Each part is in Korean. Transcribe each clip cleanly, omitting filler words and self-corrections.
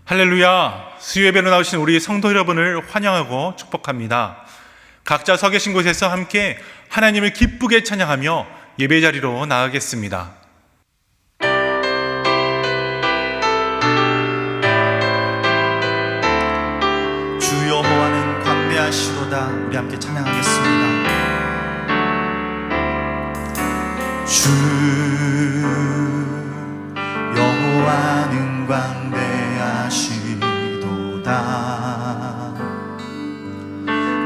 할렐루야! 수요예배로 나오신 우리 성도 여러분을 환영하고 축복합니다. 각자 서 계신 곳에서 함께 하나님을 기쁘게 찬양하며 예배 자리로 나아가겠습니다. 주 여호와는 광대하시도다. 우리 함께 찬양하겠습니다. 주 여호와는 광대하시도다.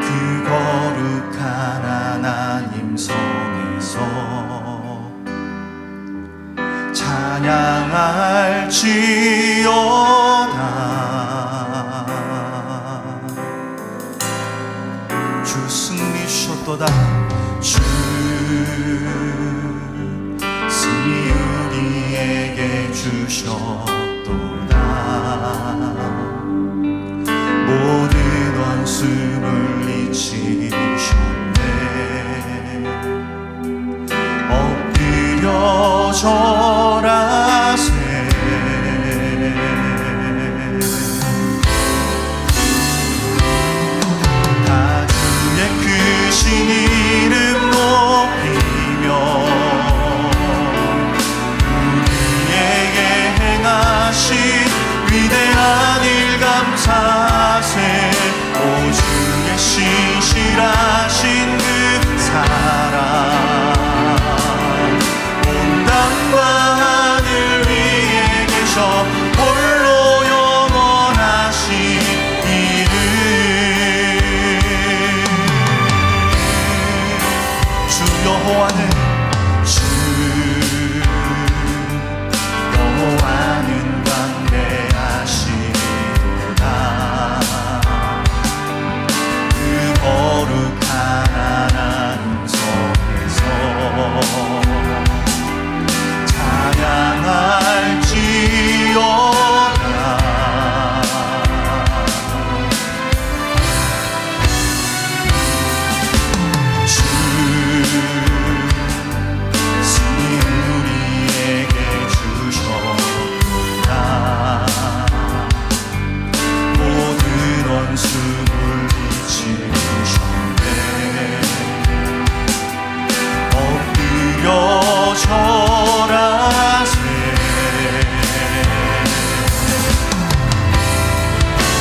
그 거룩한 하나님 성에서 찬양할지어다. 주 승리셨도다. 주 승리 우리에게 주셨도다. 모든 원수 물리치셨네. 엎드려 절하세. 다 주의 크신 이름 높이며 우리에게 행하신 위대한 일 감사하세. 오 주의 신실하신 그 사랑 온 땅과 하늘 위에 계셔 홀로 영원하신 이름. 주 여호와는 광대하시도다. 그 거룩한 하나님 성에서 찬양할지어다. 주 승리 우리에게 주셨도다. 모든 원수 물리치셨네. 엎드려 절하세.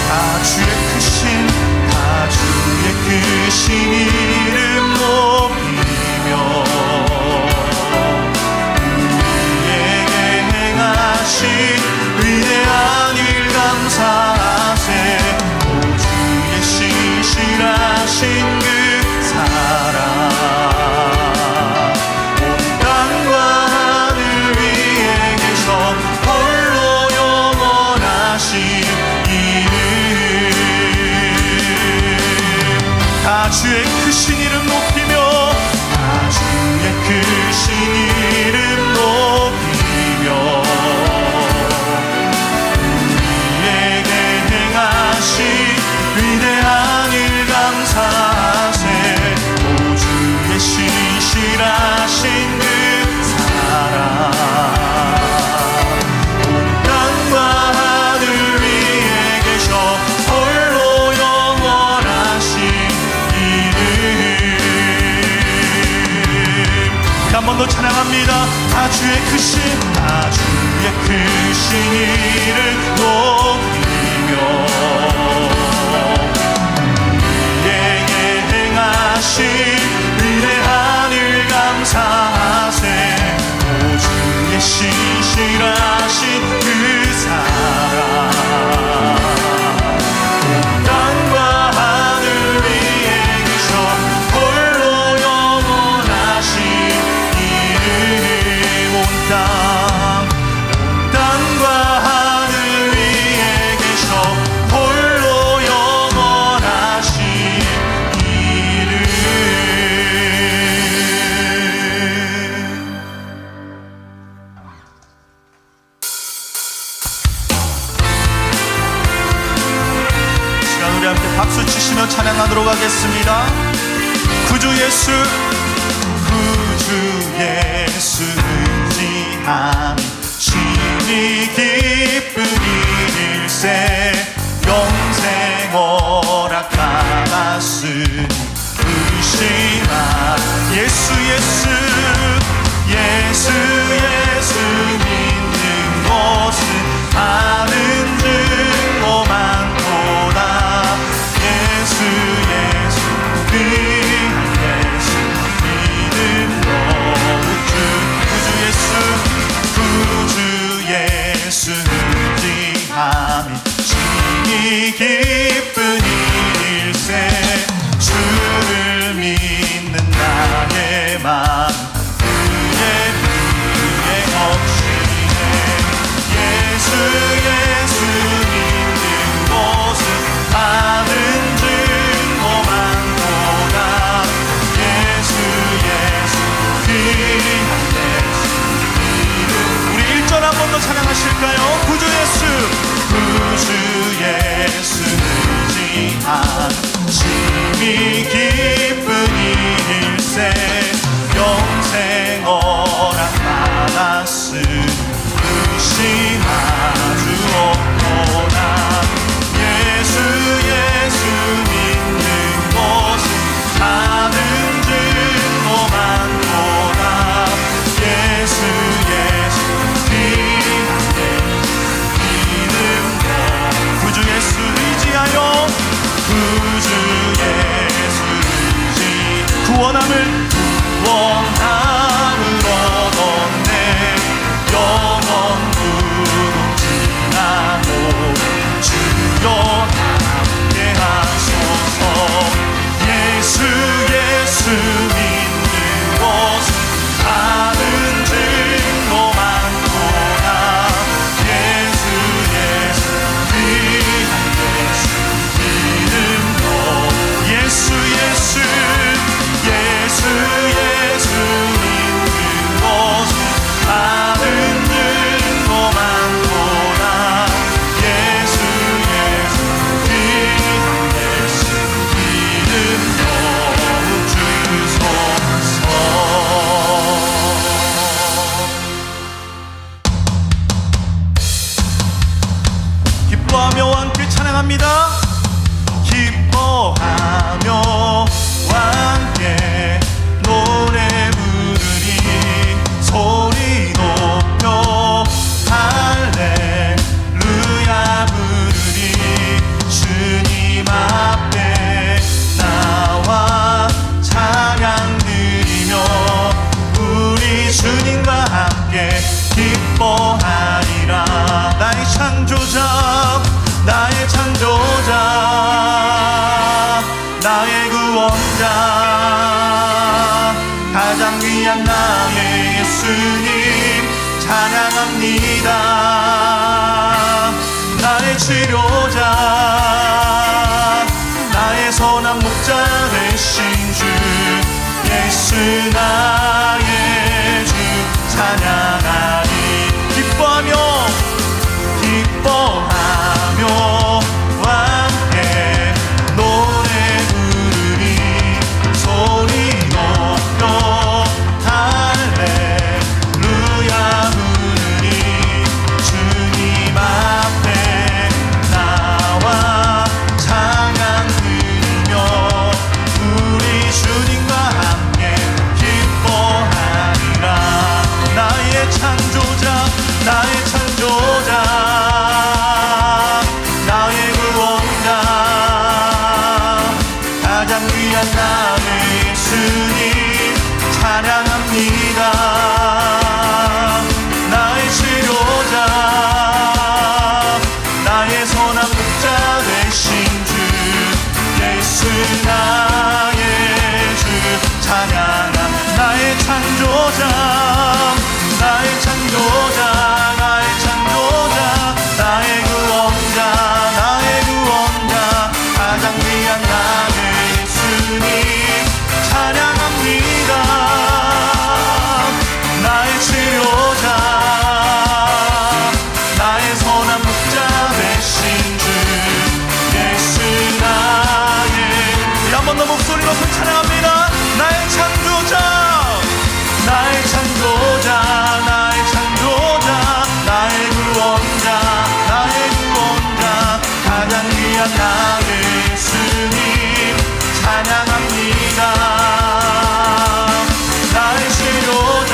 다 주의 크신 이름 높이며 우리에게 행하신 위대한 일 감사하세. 오 주의 신실하신 그 사랑 온 땅과 하늘 위에 계셔 홀로 영원하신 이름. 다 주의 크신 이름 높이며 다 주의 크신 이름 높이며 우리에게 행하신 위대한 일 감사하세. 오 주의 신실하신 그 사랑 온 땅과 하늘 위에 계셔 홀로 영원하신 이름. 한 번 더 찬양합니다. 다 주의 크신 이름 높이며 우리에게 행하신 위대한 일 감사하세. 오 주의 신실하신 그 사랑 온 땅과 하늘 위에 계셔 홀로 영원하신 이름. 온 땅과 하늘 위에 계셔 홀로 영원하신 이름. 시간 우리 함께 박수 치시며 찬양하도록 하겠습니다. 구주 예수 의지함이 심히 기쁜 일일세. 예수를 의지함이 심히 기쁜 일세 주를 믿는 나의 마음 그의 위에 없이네 예수 믿는 곳은 많은 증거 많도다 예수 귀한 예수 우리 1절 한 번 더 찬양하실까요? 구주 예수 의지한 심히 기쁜 일세 영생 허락 받았으니 의심하주 없도다 예수 믿는 곳은 많은 증거 많도다 예수 구주 예수 의지하여 구주 예수 의지 구원함을 얻었네 영원 무궁지나고 주여 함께 하소서 예수 믿는 곳은 많은 증거 많도다 예수 귀한 예수 이름도 예수 믿는 곳은 많은 증거 많도다 예수 귀한 예수 이름도 주소서 기뻐하며 함께 찬양합니다. 기뻐하며 함께 노래 부르리 소리 높여 할렐루야 부르리 주님 앞에 나와 찬양 드리며 우리 주님과 함께 기뻐하리라 나의 창조자 나의 구원자 가장 귀한 나의 예수님 찬양합니다 나의 치료자 나의 선한 목자 되신 주 예수 나의 주 찬양하리 기뻐하며 함께 노래 부르리 소리 높여 할렐루야 부르리 주님 앞에 나와 찬양 드리며 우리 주님과 함께 기뻐하리라 나의 창조자 나의 구원자 가장 귀한 나의 예수님 찬양합니다 나의 치료자 나의 선한 목자 되신 주 예수 나의 주 찬양함 나의 창조자 나의 구원자 가장 귀한 나의 예수님 찬양합니다 나의 치료자 나의 선한 목자 되신 주 예수 우리 한 번 더 목소리 높여 찬양합니다 나의 창조자 나의 구원자 가장 귀한 나의 예수님 찬양합니다 나의 치료자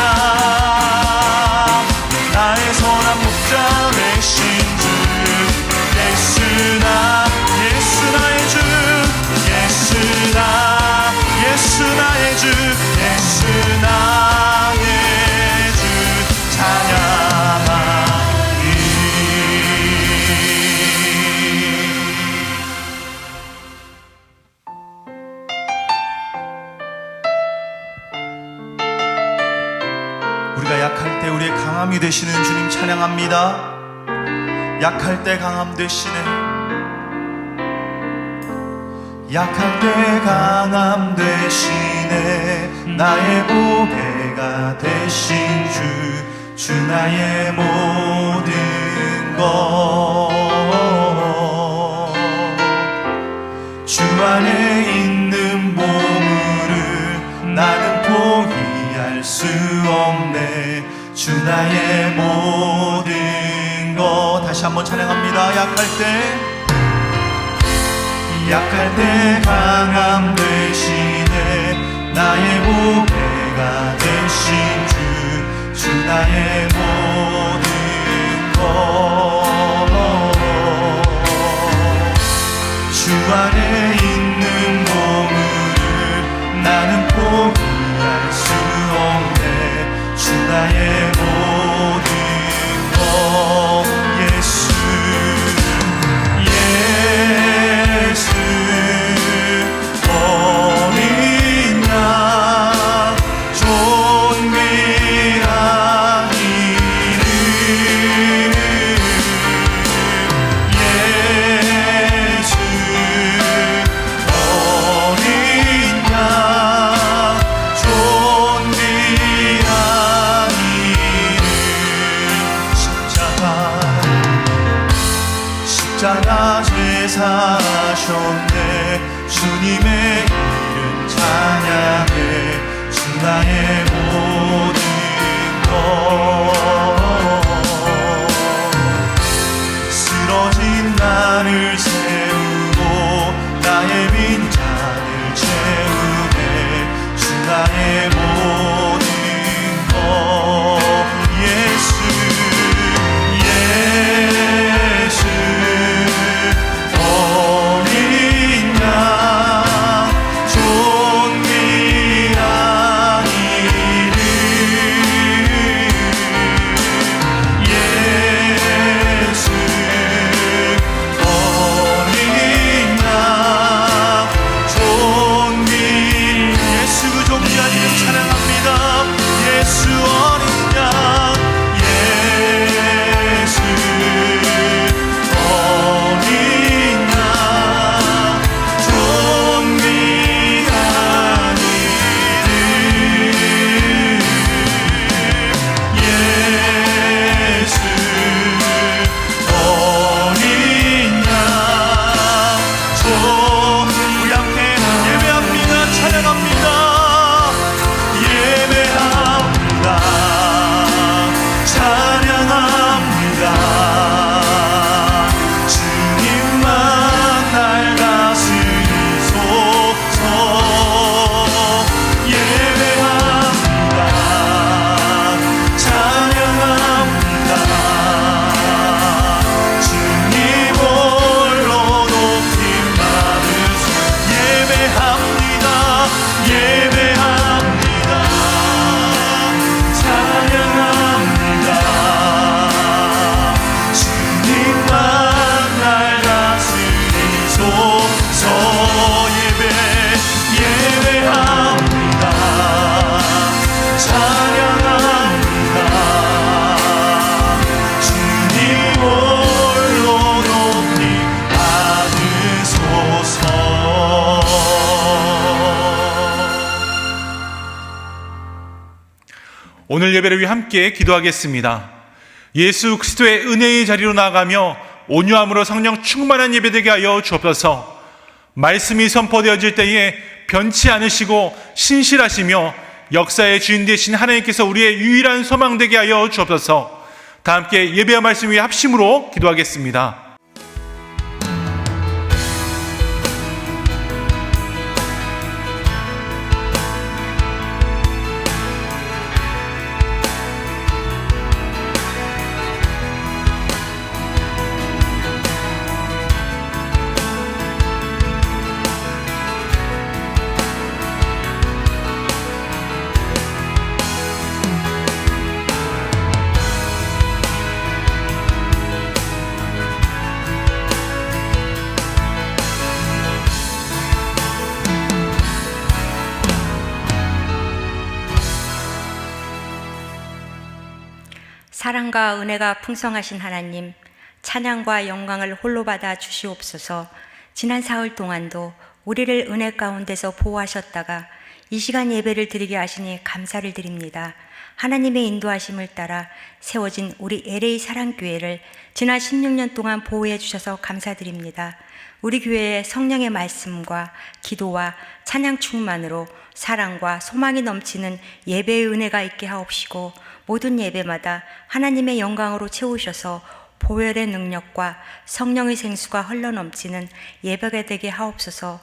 나의 선한 목자 되신 주 예수 나의 주 찬양합니다 영이 되시는 주님 찬양합니다. 약할 때 강함 되시네. 약할 때 강함 되시네. 나의 보배가 되신 주 나의 모든 것. 주 안에 있는 보물을 나는 포기할 수 없네. 주 나의 모든 것. 다시 한번 찬양합니다. 약할 때 강함 되시네. 나의 보배가 되신 주 나의 모든 것. 주 안에 있는 보물을 나는 포기할 수 없네. 주 나의 모든 것. 예수 어린 양 존귀한 이름. 예수 어린 양 존귀한 이름. 십자가 제사하셨네. 주님의 이름 찬양해. 주 나의 모든 것. 쓰러진 나를 세우고 나의 빈잔을 채우네. 주 나의 모든 것. 예수 어린 양 존귀한 이름. 예수 어린 양 존귀. 예수 그 존귀한 이름 찬양합니다. 예수 어린 양. 예수 어린 양 존귀한 이름. 예수 어린 양 우리 함께 예배합니다. 찬양합니다. 예배합니다. 찬양합니다. 주님만 날 다스리소서. 예배합니다. 찬양합니다. 주님 홀로 높임 받으소. 예배합니다. 예배합니다. 찬양합니다. 주님만 날 다스리소서. 예배합니다. 찬양합니다. 주님 홀로 높이 받으소서. 오늘 예배를 위해 함께 기도하겠습니다. 예수 그리스도의 은혜의 자리로 나아가며 온유함으로 성령 충만한 예배되게 하여 주옵소서. 말씀이 선포되어질 때에 변치 않으시고 신실하시며 역사의 주인 되신 하나님께서 우리의 유일한 소망 되게 하여 주옵소서. 다 함께 예배와 말씀 위에 합심으로 기도하겠습니다. 사랑과 은혜가 풍성하신 하나님, 찬양과 영광을 홀로 받아 주시옵소서. 지난 사흘 동안도 우리를 은혜 가운데서 보호하셨다가 이 시간 예배를 드리게 하시니 감사를 드립니다. 하나님의 인도하심을 따라 세워진 우리 LA 사랑교회를 지난 16년 동안 보호해 주셔서 감사드립니다. 우리 교회의 성령의 말씀과 기도와 찬양 충만으로 사랑과 소망이 넘치는 예배의 은혜가 있게 하옵시고, 모든 예배마다 하나님의 영광으로 채우셔서 보혈의 능력과 성령의 생수가 흘러넘치는 예배가 되게 하옵소서.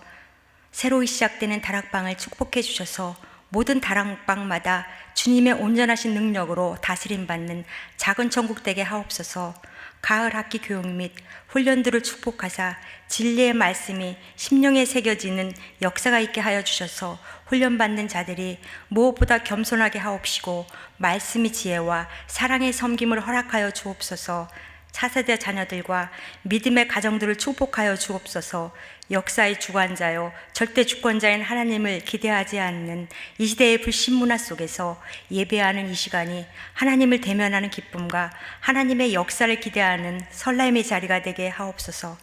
새로 시작되는 다락방을 축복해 주셔서 모든 다락방마다 주님의 온전하신 능력으로 다스림받는 작은 천국 되게 하옵소서. 가을 학기 교육 및 훈련들을 축복하사 진리의 말씀이 심령에 새겨지는 역사가 있게 하여 주셔서 훈련받는 자들이 무엇보다 겸손하게 하옵시고, 말씀의 지혜와 사랑의 섬김을 허락하여 주옵소서. 차세대 자녀들과 믿음의 가정들을 축복하여 주옵소서. 역사의 주관자요 절대 주권자인 하나님을 기대하지 않는 이 시대의 불신문화 속에서 예배하는 이 시간이 하나님을 대면하는 기쁨과 하나님의 역사를 기대하는 설렘의 자리가 되게 하옵소서.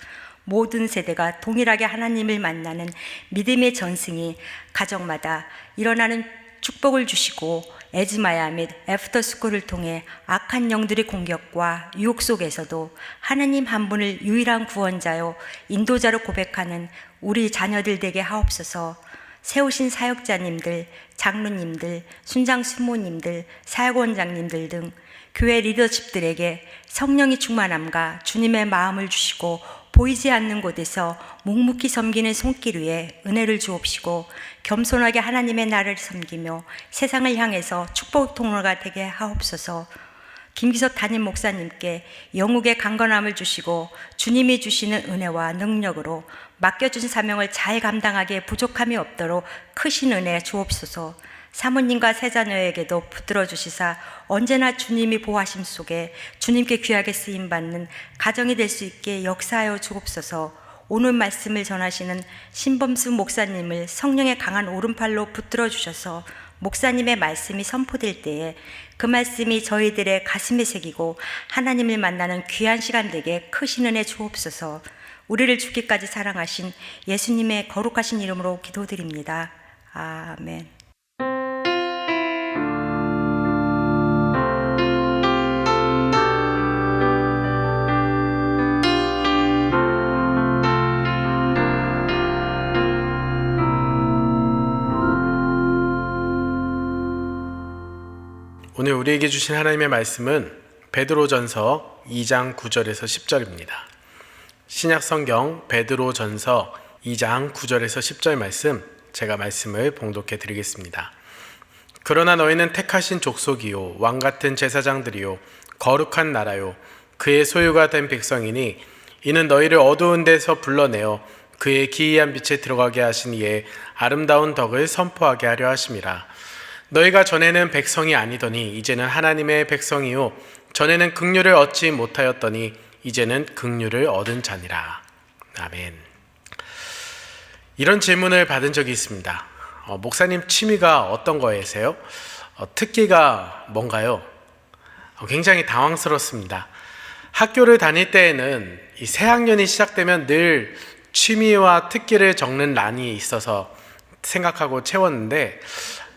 모든 세대가 동일하게 하나님을 만나는 믿음의 전승이 가정마다 일어나는 축복을 주시고, 에즈마야 및 애프터스쿨을 통해 악한 영들의 공격과 유혹 속에서도 하나님 한 분을 유일한 구원자요 인도자로 고백하는 우리 자녀들 되게 하옵소서. 세우신 사역자님들, 장로님들, 순장 수모님들, 사역원장님들 등 교회 리더십들에게 성령이 충만함과 주님의 마음을 주시고, 보이지 않는 곳에서 묵묵히 섬기는 손길 위에 은혜를 주옵시고, 겸손하게 하나님의 나라를 섬기며 세상을 향해서 축복 통로가 되게 하옵소서. 김기석 담임 목사님께 영국의 강건함을 주시고, 주님이 주시는 은혜와 능력으로 맡겨준 사명을 잘 감당하기에 부족함이 없도록 크신 은혜 주옵소서. 사모님과 세자녀에게도 붙들어 주시사 언제나 주님이 보호하심 속에 주님께 귀하게 쓰임받는 가정이 될 수 있게 역사하여 주옵소서. 오늘 말씀을 전하시는 신범수 목사님을 성령의 강한 오른팔로 붙들어 주셔서 목사님의 말씀이 선포될 때에 그 말씀이 저희들의 가슴에 새기고 하나님을 만나는 귀한 시간 되게 크신 은혜 주옵소서. 우리를 죽기까지 사랑하신 예수님의 거룩하신 이름으로 기도드립니다. 아멘. 오늘 우리에게 주신 하나님의 말씀은 베드로전서 2장 9절에서 10절입니다. 신약성경 베드로전서 2장 9절에서 10절 말씀, 제가 말씀을 봉독해 드리겠습니다. 그러나 너희는 택하신 족속이요 왕같은 제사장들이요 거룩한 나라요 그의 소유가 된 백성이니 이는 너희를 어두운 데서 불러내어 그의 기이한 빛에 들어가게 하신 이의 아름다운 덕을 선포하게 하려 하심이라. 너희가 전에는 백성이 아니더니 이제는 하나님의 백성이요 전에는 긍휼을 얻지 못하였더니 이제는 긍휼을 얻은 자니라. 아멘. 이런 질문을 받은 적이 있습니다. 목사님 취미가 어떤 거이세요? 특기가 뭔가요? 굉장히 당황스럽습니다. 학교를 다닐 때에는 이 새학년이 시작되면 늘 취미와 특기를 적는 란이 있어서 생각하고 채웠는데,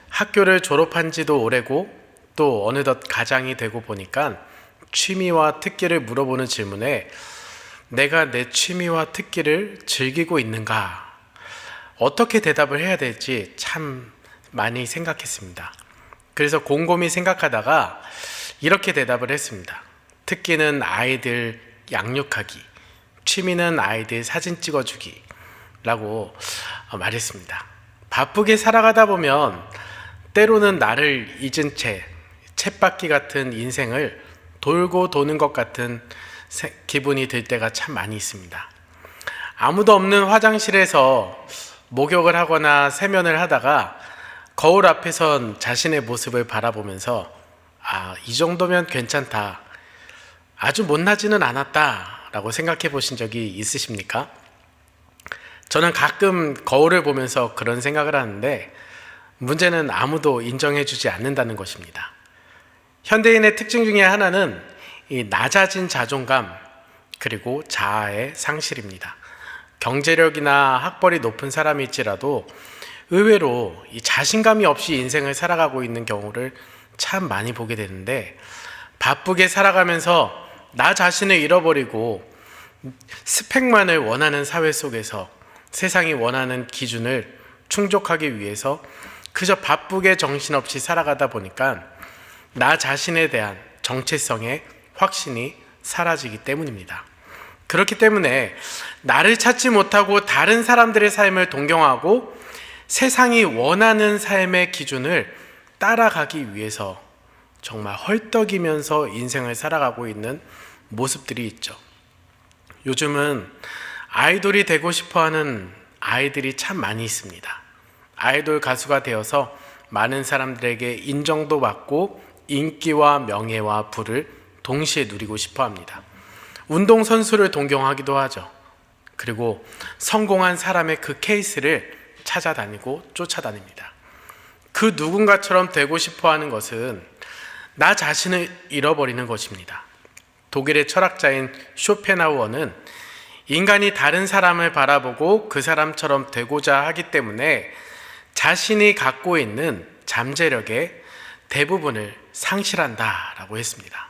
학교를 졸업한 지도 오래고 또 어느덧 가장이 되고 보니까 취미와 특기를 물어보는 질문에 내가 내 취미와 특기를 즐기고 있는가, 어떻게 대답을 해야 될지 참 많이 생각했습니다. 그래서 곰곰이 생각하다가 이렇게 대답을 했습니다. 특기는 아이들 양육하기, 취미는 아이들 사진 찍어주기 라고 말했습니다. 바쁘게 살아가다 보면 때로는 나를 잊은 채 쳇바퀴 같은 인생을 돌고 도는 것 같은 기분이 들 때가 참 많이 있습니다. 아무도 없는 화장실에서 목욕을 하거나 세면을 하다가 거울 앞에 선 자신의 모습을 바라보면서 이 정도면 괜찮다, 아주 못나지는 않았다 라고 생각해 보신 적이 있으십니까? 저는 가끔 거울을 보면서 그런 생각을 하는데, 문제는 아무도 인정해 주지 않는다는 것입니다. 현대인의 특징 중에 하나는 이 낮아진 자존감 그리고 자아의 상실입니다. 경제력이나 학벌이 높은 사람일지라도 의외로 이 자신감이 없이 인생을 살아가고 있는 경우를 참 많이 보게 되는데, 바쁘게 살아가면서 나 자신을 잃어버리고 스펙만을 원하는 사회 속에서 세상이 원하는 기준을 충족하기 위해서 그저 바쁘게 정신없이 살아가다 보니까 나 자신에 대한 정체성의 확신이 사라지기 때문입니다. 그렇기 때문에 나를 찾지 못하고 다른 사람들의 삶을 동경하고 세상이 원하는 삶의 기준을 따라가기 위해서 정말 헐떡이면서 인생을 살아가고 있는 모습들이 있죠. 요즘은 아이돌이 되고 싶어하는 아이들이 참 많이 있습니다. 아이돌 가수가 되어서 많은 사람들에게 인정도 받고 인기와 명예와 부를 동시에 누리고 싶어합니다. 운동선수를 동경하기도 하죠. 그리고 성공한 사람의 그 케이스를 찾아다니고 쫓아다닙니다. 그 누군가처럼 되고 싶어하는 것은 나 자신을 잃어버리는 것입니다. 독일의 철학자인 쇼펜하우어는 인간이 다른 사람을 바라보고 그 사람처럼 되고자 하기 때문에 자신이 갖고 있는 잠재력의 대부분을 상실한다라고 했습니다.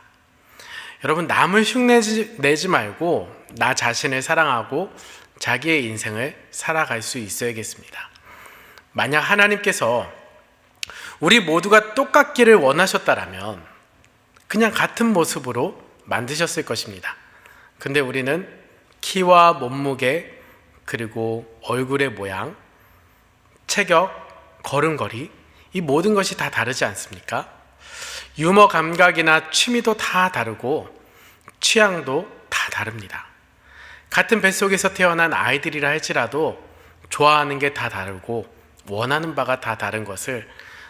여러분, 남을 흉내내지 말고 나 자신을 사랑하고 자기의 인생을 살아갈 수 있어야겠습니다. 만약 하나님께서 우리 모두가 똑같기를 원하셨다라면 그냥 같은 모습으로 만드셨을 것입니다. 근데 우리는 키와 몸무게, 그리고 얼굴의 모양, 체격, 걸음걸이, 이 모든 것이 다 다르지 않습니까? 유머 감각이나 취미도 다 다르고 취향도 다 다릅니다. 같은 뱃속에서 태어난 아이들이라 할지라도 좋아하는 게 다 다르고 원하는 바가 다 다른 것을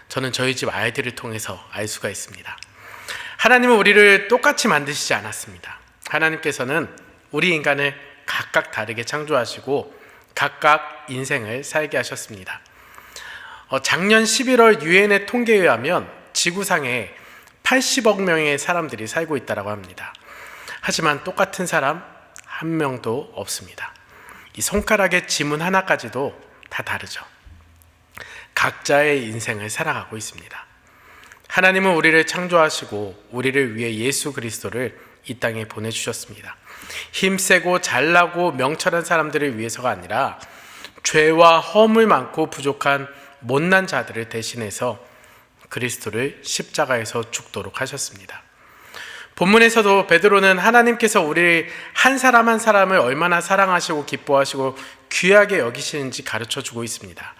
저는 저희 집 아이들을 통해서 알 수가 있습니다. 하나님은 우리를 똑같이 만드시지 않았습니다. 하나님께서는 우리 인간을 각각 다르게 창조하시고 각각 인생을 살게 하셨습니다. 작년 11월 유엔의 통계에 의하면 지구상에 80억 명의 사람들이 살고 있다고 합니다. 하지만 똑같은 사람 한 명도 없습니다. 이 손가락의 지문 하나까지도 다 다르죠. 각자의 인생을 살아가고 있습니다. 하나님은 우리를 창조하시고 우리를 위해 예수 그리스도를 이 땅에 보내주셨습니다. 힘세고 잘나고 명철한 사람들을 위해서가 아니라 죄와 허물 많고 부족한 못난 자들을 대신해서 그리스도를 십자가에서 죽도록 하셨습니다. 본문에서도 베드로는 하나님께서 우리 한 사람 한 사람을 얼마나 사랑하시고 기뻐하시고 귀하게 여기시는지 가르쳐주고 있습니다.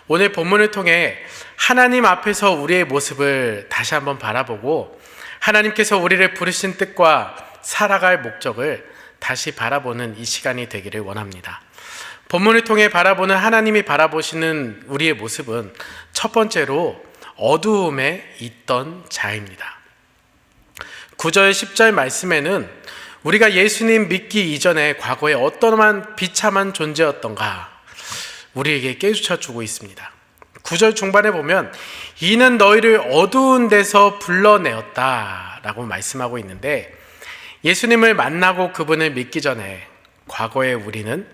오늘 본문을 통해 하나님 앞에서 우리의 모습을 다시 한번 바라보고 하나님께서 우리를 부르신 뜻과 살아갈 목적을 다시 바라보는 이 시간이 되기를 원합니다. 본문을 통해 바라보는 하나님이 바라보시는 우리의 모습은 첫 번째로 어두움에 있던 자입니다. 9절 10절 말씀에는 우리가 예수님 믿기 이전에 과거에 어떠한 비참한 존재였던가 우리에게 깨우쳐 주고 있습니다. 9절 중반에 보면 이는 너희를 어두운 데서 불러내었다 라고 말씀하고 있는데, 예수님을 만나고 그분을 믿기 전에 과거에 우리는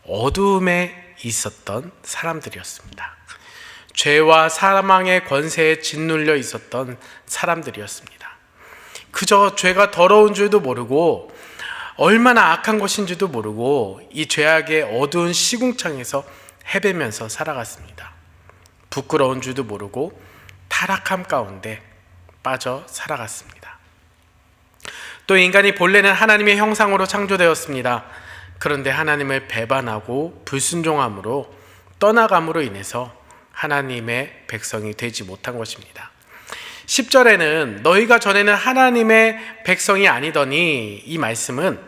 어두움에 있었던 사람들이었습니다. 죄와 사망의 권세에 짓눌려 있었던 사람들이었습니다. 그저 죄가 더러운 줄도 모르고 얼마나 악한 것인지도 모르고 이 죄악의 어두운 시궁창에서 헤매면서 살아갔습니다. 부끄러운 줄도 모르고 타락함 가운데 빠져 살아갔습니다. 또 인간이 본래는 하나님의 형상으로 창조되었습니다. 그런데 하나님을 배반하고 불순종함으로 떠나감으로 인해서 하나님의 백성이 되지 못한 것입니다. 10절에는 너희가 전에는 하나님의 백성이 아니더니, 이 말씀은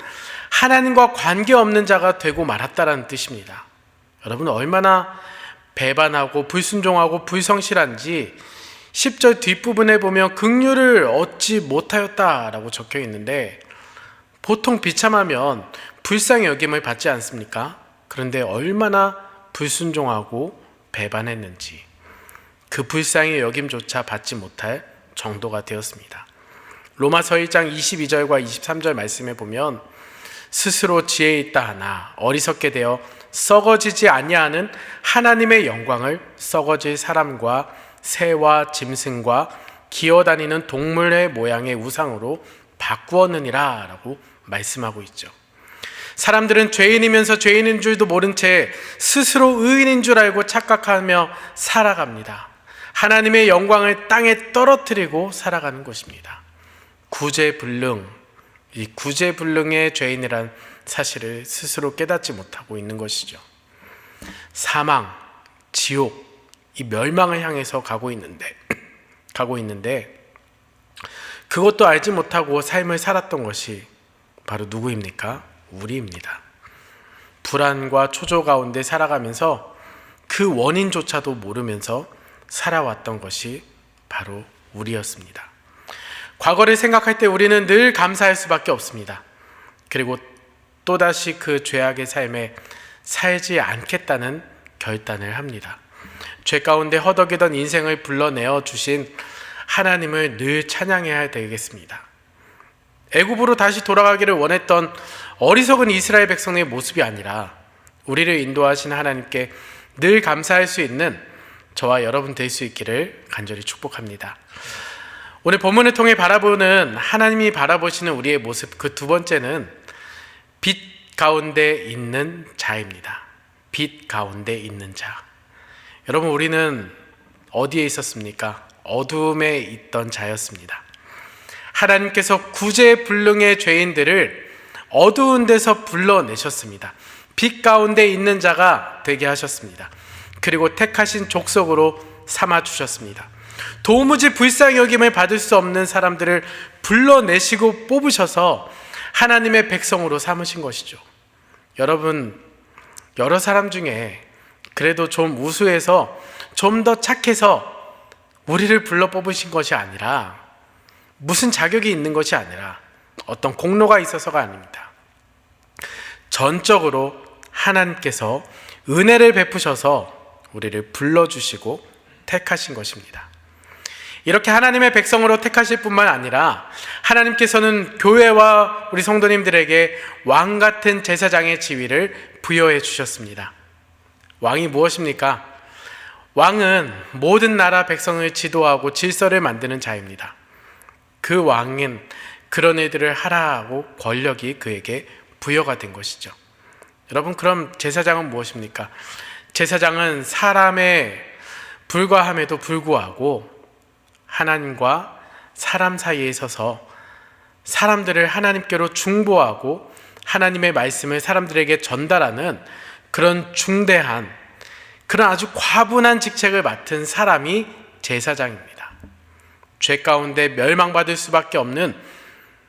하나님과 관계없는 자가 되고 말았다라는 뜻입니다. 여러분, 얼마나 배반하고 불순종하고 불성실한지 10절 뒷부분에 보면 긍휼을 얻지 못하였다라고 적혀 있는데, 보통 비참하면 불쌍히 여김을 받지 않습니까? 그런데 얼마나 불순종하고 배반했는지 그 불쌍히 여김조차 받지 못할 정도가 되었습니다. 로마서 1장 22절과 23절 말씀에 보면 스스로 지혜 있다 하나 어리석게 되어 썩어지지 아니하는 하나님의 영광을 썩어질 사람과 새와 짐승과 기어다니는 동물의 모양의 우상으로 바꾸었느니라 라고 말씀하고 있죠. 사람들은 죄인이면서 죄인인 줄도 모른 채 스스로 의인인 줄 알고 착각하며 살아갑니다. 하나님의 영광을 땅에 떨어뜨리고 살아가는 것입니다. 구제불능, 이 구제불능의 죄인이란 사실을 스스로 깨닫지 못하고 있는 것이죠. 사망, 지옥, 이 멸망을 향해서 가고 있는데 그것도 알지 못하고 삶을 살았던 것이 바로 누구입니까? 우리입니다. 불안과 초조 가운데 살아가면서 그 원인조차도 모르면서 살아왔던 것이 바로 우리였습니다. 과거를 생각할 때 우리는 늘 감사할 수밖에 없습니다. 그리고 또다시 그 죄악의 삶에 살지 않겠다는 결단을 합니다. 죄 가운데 허덕이던 인생을 불러내어 주신 하나님을 늘 찬양해야 되겠습니다. 애굽으로 다시 돌아가기를 원했던 어리석은 이스라엘 백성의 모습이 아니라 우리를 인도하신 하나님께 늘 감사할 수 있는 저와 여러분 될 수 있기를 간절히 축복합니다. 오늘 본문을 통해 바라보는 하나님이 바라보시는 우리의 모습, 그 두 번째는 빛 가운데 있는 자입니다. 빛 가운데 있는 자. 여러분, 우리는 어디에 있었습니까? 어둠에 있던 자였습니다. 하나님께서 구제불능의 죄인들을 어두운 데서 불러내셨습니다. 빛 가운데 있는 자가 되게 하셨습니다. 그리고 택하신 족속으로 삼아주셨습니다. 도무지 불쌍히 여김을 받을 수 없는 사람들을 불러내시고 뽑으셔서 하나님의 백성으로 삼으신 것이죠. 여러분, 여러 사람 중에 그래도 좀 우수해서 좀 더 착해서 우리를 불러 뽑으신 것이 아니라, 무슨 자격이 있는 것이 아니라 어떤 공로가 있어서가 아닙니다. 전적으로 하나님께서 은혜를 베푸셔서 우리를 불러주시고 택하신 것입니다. 이렇게 하나님의 백성으로 택하실 뿐만 아니라 하나님께서는 교회와 우리 성도님들에게 왕 같은 제사장의 지위를 부여해 주셨습니다. 왕이 무엇입니까? 왕은 모든 나라 백성을 지도하고 질서를 만드는 자입니다. 그 왕은 그런 일들을 하라고 권력이 그에게 부여가 된 것이죠. 여러분, 그럼 제사장은 무엇입니까? 제사장은 사람에 불과함에도 불구하고 하나님과 사람 사이에 서서 사람들을 하나님께로 중보하고 하나님의 말씀을 사람들에게 전달하는 그런 중대한, 그런 아주 과분한 직책을 맡은 사람이 제사장입니다. 죄 가운데 멸망받을 수밖에 없는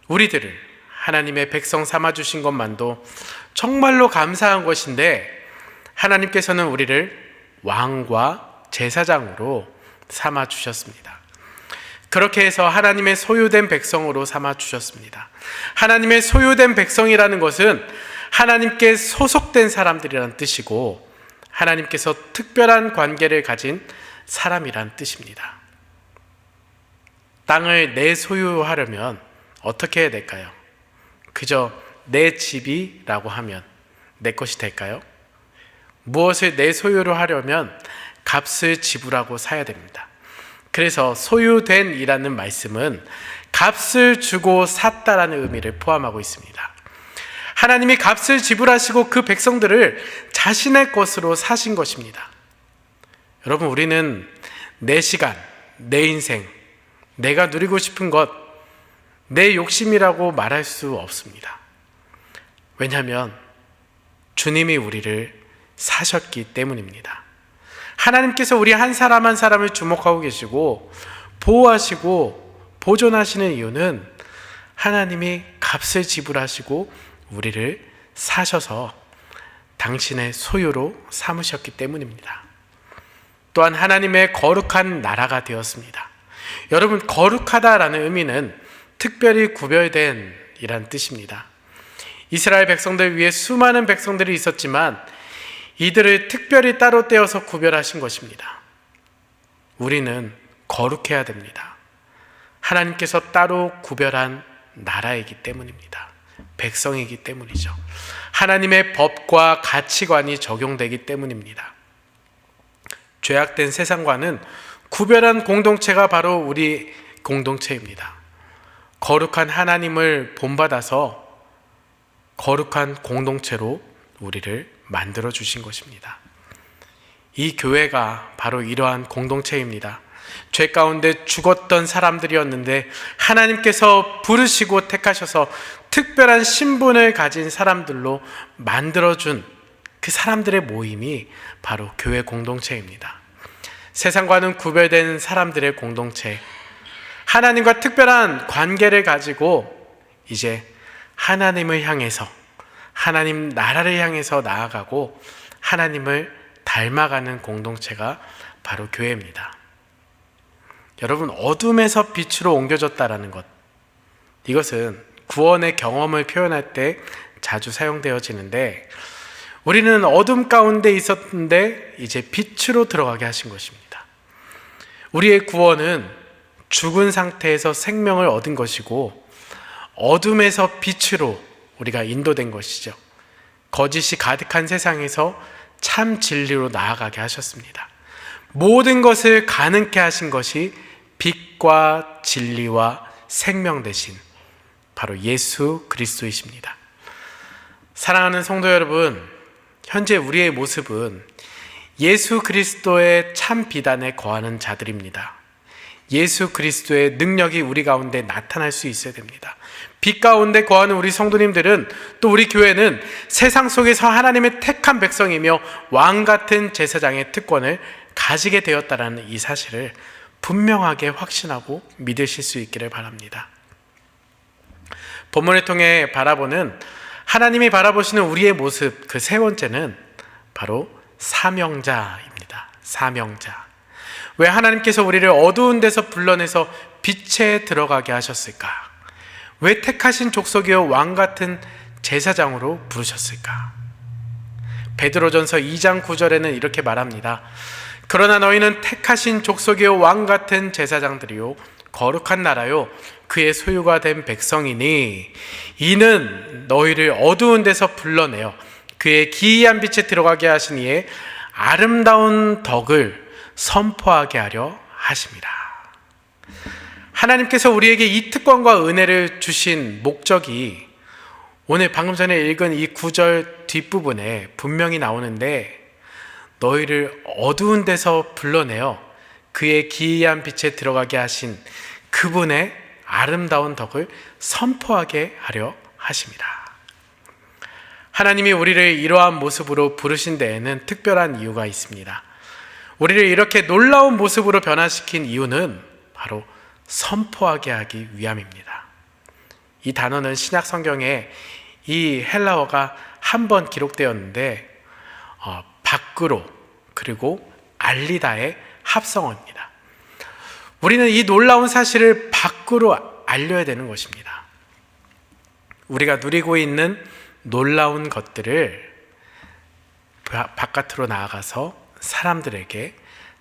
우리들을 하나님의 백성 삼아주신 것만도 정말로 감사한 것인데, 하나님께서는 우리를 왕과 제사장으로 삼아주셨습니다. 그렇게 해서 하나님의 소유된 백성으로 삼아주셨습니다. 하나님의 소유된 백성이라는 것은 하나님께 소속된 사람들이란 뜻이고, 하나님께서 특별한 관계를 가진 사람이란 뜻입니다. 땅을 내 소유하려면 어떻게 해야 될까요? 그저 내 집이라고 하면 내 것이 될까요? 무엇을 내 소유로 하려면 값을 지불하고 사야 됩니다. 그래서 소유된 이라는 말씀은 값을 주고 샀다라는 의미를 포함하고 있습니다. 하나님이 값을 지불하시고 그 백성들을 자신의 것으로 사신 것입니다. 여러분, 우리는 내 시간, 내 인생, 내가 누리고 싶은 것, 내 욕심이라고 말할 수 없습니다. 왜냐하면 주님이 우리를 사셨기 때문입니다. 하나님께서 우리 한 사람 한 사람을 주목하고 계시고 보호하시고 보존하시는 이유는 하나님이 값을 지불하시고 우리를 사셔서 당신의 소유로 삼으셨기 때문입니다. 또한 하나님의 거룩한 나라가 되었습니다. 여러분, 거룩하다라는 의미는 특별히 구별된 이란 뜻입니다. 이스라엘 백성들 위에 수많은 백성들이 있었지만 이들을 특별히 따로 떼어서 구별하신 것입니다. 우리는 거룩해야 됩니다. 하나님께서 따로 구별한 나라이기 때문입니다. 백성이기 때문이죠. 하나님의 법과 가치관이 적용되기 때문입니다. 죄악된 세상과는 구별한 공동체가 바로 우리 공동체입니다. 거룩한 하나님을 본받아서 거룩한 공동체로 우리를 만들어 주신 것입니다. 이 교회가 바로 이러한 공동체입니다. 죄 가운데 죽었던 사람들이었는데 하나님께서 부르시고 택하셔서 특별한 신분을 가진 사람들로 만들어준 그 사람들의 모임이 바로 교회 공동체입니다. 세상과는 구별된 사람들의 공동체, 하나님과 특별한 관계를 가지고 이제 하나님을 향해서, 하나님 나라를 향해서 나아가고 하나님을 닮아가는 공동체가 바로 교회입니다. 여러분, 어둠에서 빛으로 옮겨졌다라는 것, 이것은 구원의 경험을 표현할 때 자주 사용되어지는데, 우리는 어둠 가운데 있었는데 이제 빛으로 들어가게 하신 것입니다. 우리의 구원은 죽은 상태에서 생명을 얻은 것이고 어둠에서 빛으로 우리가 인도된 것이죠. 거짓이 가득한 세상에서 참 진리로 나아가게 하셨습니다. 모든 것을 가능케 하신 것이 빛과 진리와 생명 되신 바로 예수 그리스도이십니다. 사랑하는 성도 여러분, 현재 우리의 모습은 예수 그리스도의 참 비단에 거하는 자들입니다. 예수 그리스도의 능력이 우리 가운데 나타날 수 있어야 됩니다. 빛 가운데 거하는 우리 성도님들은, 또 우리 교회는 세상 속에서 하나님의 택한 백성이며 왕 같은 제사장의 특권을 가지게 되었다라는 이 사실을 분명하게 확신하고 믿으실 수 있기를 바랍니다. 본문을 통해 바라보는 하나님이 바라보시는 우리의 모습, 그 세 번째는 바로 사명자입니다. 사명자. 왜 하나님께서 우리를 어두운 데서 불러내서 빛에 들어가게 하셨을까? 왜 택하신 족속이요 왕 같은 제사장으로 부르셨을까? 베드로전서 2장 9절에는 이렇게 말합니다. 그러나 너희는 택하신 족속이요 왕 같은 제사장들이요 거룩한 나라요 그의 소유가 된 백성이니 이는 너희를 어두운 데서 불러내어 그의 기이한 빛에 들어가게 하신 이의 아름다운 덕을 선포하게 하려 하십니다. 하나님께서 우리에게 이 특권과 은혜를 주신 목적이 오늘 방금 전에 읽은 이 9절 뒷부분에 분명히 나오는데, 너희를 어두운 데서 불러내어 그의 기이한 빛에 들어가게 하신 그분의 아름다운 덕을 선포하게 하려 하십니다. 하나님이 우리를 이러한 모습으로 부르신 데에는 특별한 이유가 있습니다. 우리를 이렇게 놀라운 모습으로 변화시킨 이유는 바로 선포하게 하기 위함입니다. 이 단어는 신약 성경에 이 헬라어가 한 번 기록되었는데 밖으로 그리고 알리다의 합성어입니다. 우리는 이 놀라운 사실을 밖으로 알려야 되는 것입니다. 우리가 누리고 있는 놀라운 것들을 바깥으로 나아가서 사람들에게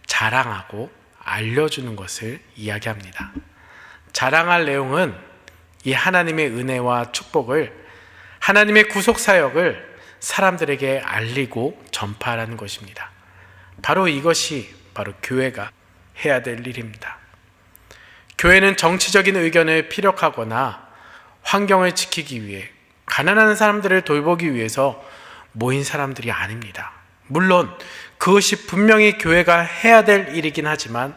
자랑하고 알려주는 것을 이야기합니다. 자랑할 내용은 이 하나님의 은혜와 축복을, 하나님의 구속사역을 사람들에게 알리고 전파하라는 것입니다. 바로 이것이 바로 교회가 해야 될 일입니다. 교회는 정치적인 의견을 피력하거나 환경을 지키기 위해, 가난한 사람들을 돌보기 위해서 모인 사람들이 아닙니다. 물론 그것이 분명히 교회가 해야 될 일이긴 하지만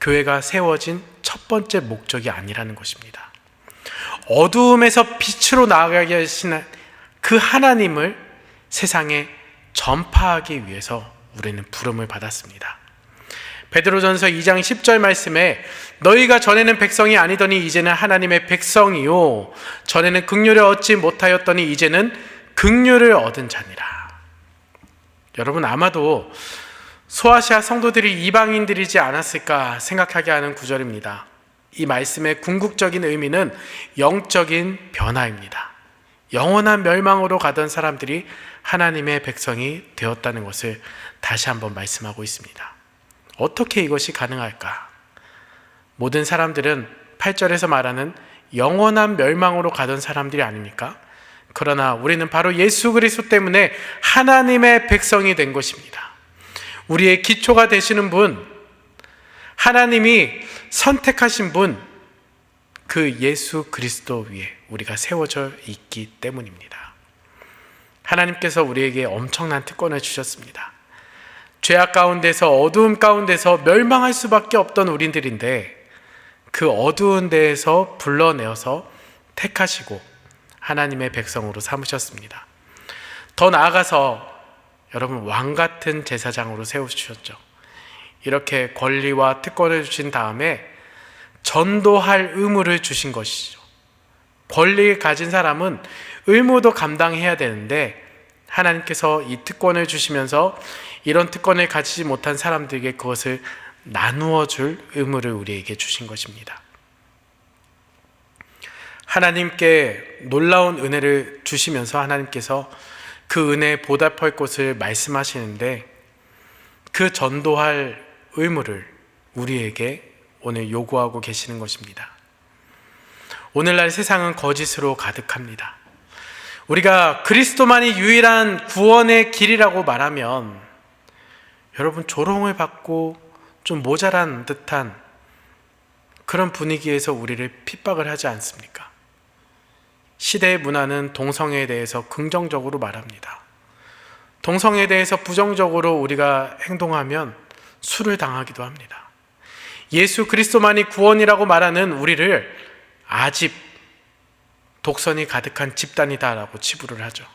교회가 세워진 첫 번째 목적이 아니라는 것입니다. 어두움에서 빛으로 나아가게 하시는 그 하나님을 세상에 전파하기 위해서 우리는 부름을 받았습니다. 베드로전서 2장 10절 말씀에 너희가 전에는 백성이 아니더니 이제는 하나님의 백성이요 전에는 긍휼을 얻지 못하였더니 이제는 긍휼을 얻은 자니라. 여러분, 아마도 소아시아 성도들이 이방인들이지 않았을까 생각하게 하는 구절입니다. 이 말씀의 궁극적인 의미는 영적인 변화입니다. 영원한 멸망으로 가던 사람들이 하나님의 백성이 되었다는 것을 다시 한번 말씀하고 있습니다. 어떻게 이것이 가능할까? 모든 사람들은 8절에서 말하는 영원한 멸망으로 가던 사람들이 아닙니까? 그러나 우리는 바로 예수 그리스도 때문에 하나님의 백성이 된 것입니다. 우리의 기초가 되시는 분, 하나님이 선택하신 분, 그 예수 그리스도 위에 우리가 세워져 있기 때문입니다. 하나님께서 우리에게 엄청난 특권을 주셨습니다. 죄악 가운데서, 어두움 가운데서 멸망할 수밖에 없던 우리들인데 그 어두운 데에서 불러내어서 택하시고 하나님의 백성으로 삼으셨습니다. 더 나아가서 여러분, 왕 같은 제사장으로 세우셨죠. 이렇게 권리와 특권을 주신 다음에 전도할 의무를 주신 것이죠. 권리를 가진 사람은 의무도 감당해야 되는데 하나님께서 이 특권을 주시면서 이런 특권을 가지지 못한 사람들에게 그것을 나누어 줄 의무를 우리에게 주신 것입니다. 하나님께 놀라운 은혜를 주시면서 하나님께서 그 은혜에 보답할 것을 말씀하시는데 그 전도할 의무를 우리에게 오늘 요구하고 계시는 것입니다. 오늘날 세상은 거짓으로 가득합니다. 우리가 그리스도만이 유일한 구원의 길이라고 말하면 여러분, 조롱을 받고 좀 모자란 듯한 그런 분위기에서 우리를 핍박을 하지 않습니까? 시대의 문화는 동성애에 대해서 긍정적으로 말합니다. 동성애에 대해서 부정적으로 우리가 행동하면 수를 당하기도 합니다. 예수 그리스도만이 구원이라고 말하는 우리를 아집, 독선이 가득한 집단이다라고 치부를 하죠.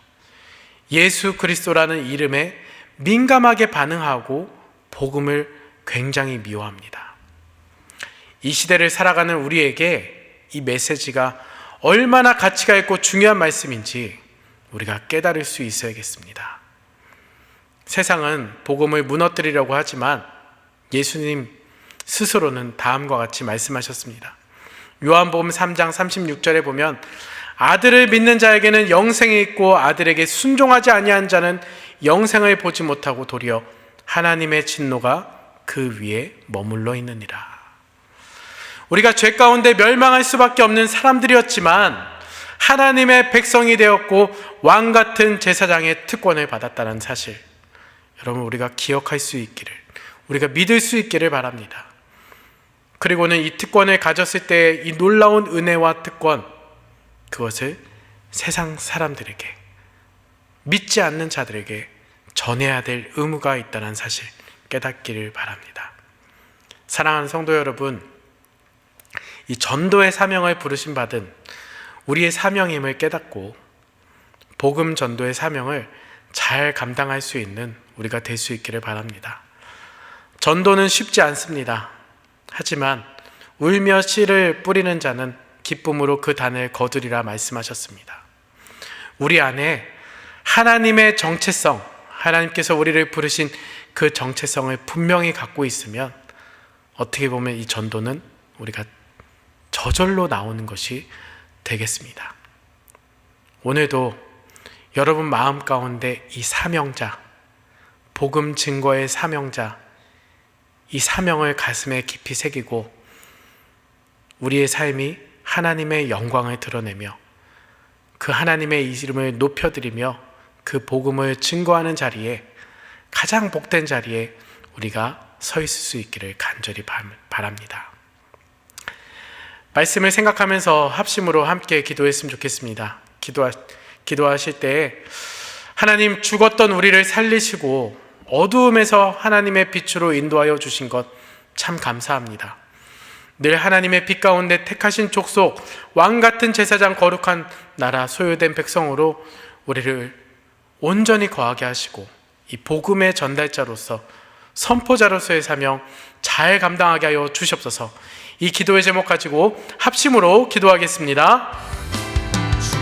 예수 그리스도라는 이름에 민감하게 반응하고 복음을 굉장히 미워합니다. 이 시대를 살아가는 우리에게 이 메시지가 얼마나 가치가 있고 중요한 말씀인지 우리가 깨달을 수 있어야겠습니다. 세상은 복음을 무너뜨리려고 하지만 예수님 스스로는 다음과 같이 말씀하셨습니다. 요한복음 3장 36절에 보면 아들을 믿는 자에게는 영생이 있고 아들에게 순종하지 아니한 자는 영생을 보지 못하고 도리어 하나님의 진노가 그 위에 머물러 있느니라. 우리가 죄 가운데 멸망할 수밖에 없는 사람들이었지만 하나님의 백성이 되었고 왕 같은 제사장의 특권을 받았다는 사실, 여러분 우리가 기억할 수 있기를, 우리가 믿을 수 있기를 바랍니다. 그리고는 이 특권을 가졌을 때 이 놀라운 은혜와 특권, 그것을 세상 사람들에게, 믿지 않는 자들에게 전해야 될 의무가 있다는 사실 깨닫기를 바랍니다. 사랑하는 성도 여러분, 이 전도의 사명을 부르심 받은 우리의 사명임을 깨닫고 복음 전도의 사명을 잘 감당할 수 있는 우리가 될 수 있기를 바랍니다. 전도는 쉽지 않습니다. 하지만 울며 씨를 뿌리는 자는 기쁨으로 그 단을 거두리라 말씀하셨습니다. 우리 안에 하나님의 정체성, 하나님께서 우리를 부르신 그 정체성을 분명히 갖고 있으면 어떻게 보면 이 전도는 우리가 저절로 나오는 것이 되겠습니다. 오늘도 여러분 마음 가운데 이 사명자, 복음 증거의 사명자, 이 사명을 가슴에 깊이 새기고 우리의 삶이 하나님의 영광을 드러내며 그 하나님의 이름을 높여드리며 그 복음을 증거하는 자리에, 가장 복된 자리에 우리가 서 있을 수 있기를 간절히 바랍니다. 말씀을 생각하면서 합심으로 함께 기도했으면 좋겠습니다. 기도하실 때 하나님, 죽었던 우리를 살리시고 어두움에서 하나님의 빛으로 인도하여 주신 것 참 감사합니다. 늘 하나님의 빛 가운데 택하신 족속, 왕같은 제사장, 거룩한 나라, 소유된 백성으로 우리를 온전히 거하게 하시고 이 복음의 전달자로서, 선포자로서의 사명 잘 감당하게 하여 주시옵소서. 이 기도의 제목 가지고 합심으로 기도하겠습니다. 주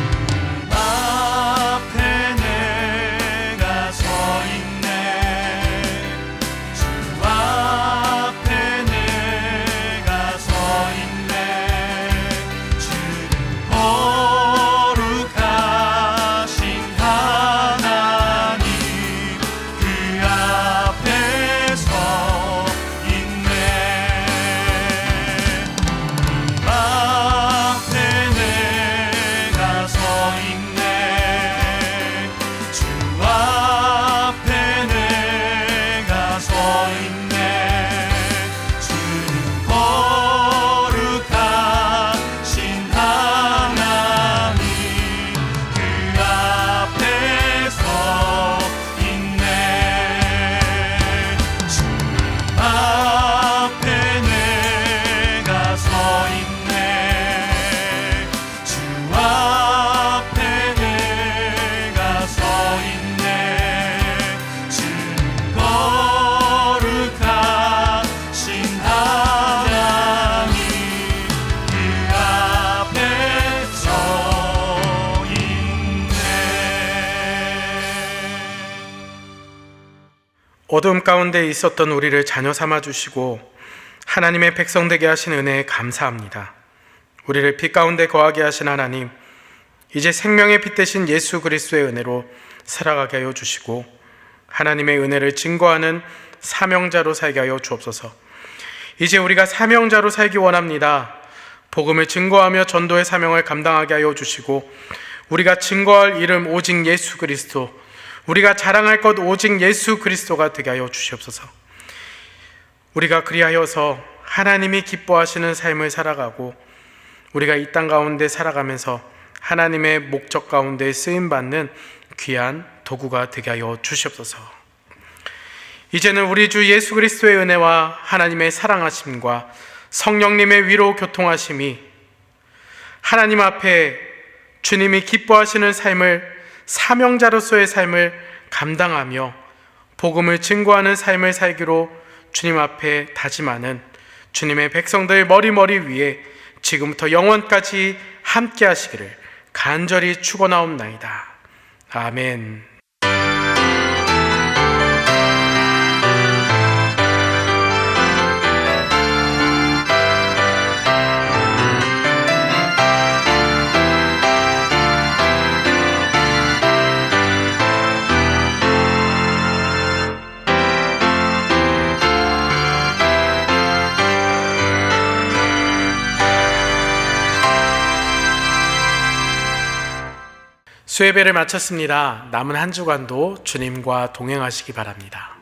어둠 가운데 있었던 우리를 자녀 삼아 주시고 하나님의 백성 되게 하신 은혜에 감사합니다. 우리를 빛 가운데 거하게 하신 하나님, 이제 생명의 빛 되신 예수 그리스도의 은혜로 살아가게 하여 주시고 하나님의 은혜를 증거하는 사명자로 살게 하여 주옵소서. 이제 우리가 사명자로 살기 원합니다. 복음을 증거하며 전도의 사명을 감당하게 하여 주시고 우리가 증거할 이름 오직 예수 그리스도, 우리가 자랑할 것 오직 예수 그리스도가 되게 하여 주시옵소서. 우리가 그리하여서 하나님이 기뻐하시는 삶을 살아가고 우리가 이 땅 가운데 살아가면서 하나님의 목적 가운데 쓰임받는 귀한 도구가 되게 하여 주시옵소서. 이제는 우리 주 예수 그리스도의 은혜와 하나님의 사랑하심과 성령님의 위로 교통하심이 하나님 앞에 주님이 기뻐하시는 삶을, 사명자로서의 삶을 감당하며 복음을 증거하는 삶을 살기로 주님 앞에 다짐하는 주님의 백성들 머리머리 위에 지금부터 영원까지 함께 하시기를 간절히 축원하옵나이다. 아멘. 수예배를 마쳤습니다. 남은 한 주간도 주님과 동행하시기 바랍니다.